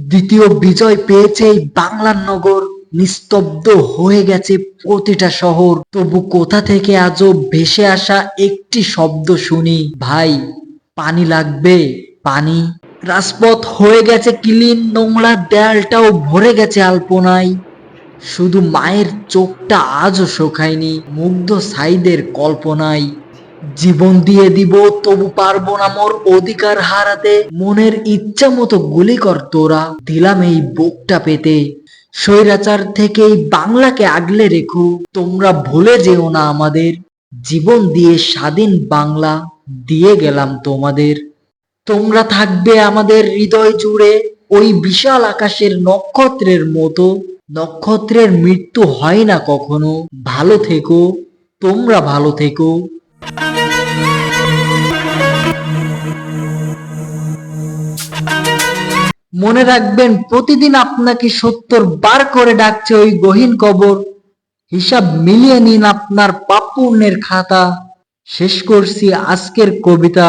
দ্বিতীয় বিজয় পেয়েছে এই বাংলার নগর, নিস্তব্ধ হয়ে গেছে প্রতিটা শহর। তবু কোথা থেকে আজও ভেসে আসা একটি শব্দ শুনি, ভাই পানি লাগবে, পানি। রাজপথ হয়ে গেছে ক্লিন, নোংরা দেয়ালটাও ভরে গেছে আলপনায়। শুধু মায়ের চোখটা আজও শোকায়নি মুগ্ধ সাইদের কল্পনায়। জীবন দিয়ে দিব তবু পারবো না মোর অধিকার হারাতে, মনের ইচ্ছা মতো গুলি কর তোরা, দিলাম এই বুকটা পেতে। স্বৈরাচার থেকে এই বাংলাকে আগলে রেখো, তোমরা ভুলে যেও না আমাদের। জীবন দিয়ে স্বাধীন বাংলা দিয়ে গেলাম তোমাদের। তোমরা থাকবে আমাদের হৃদয় জুড়ে, ওই বিশাল আকাশের নক্ষত্রের মতো। নক্ষত্রের মৃত্যু হয় না কখনো। ভালো থেকো, তোমরা ভালো থেকো। মনে রাখবেন, প্রতিদিন আপনাকে 70 বার করে ডাকছে ওই গহীন কবর। হিসাব মিলিয়ে নিন আপনার পাপ পুণ্যের খাতা। শেষ করছি আজকের কবিতা।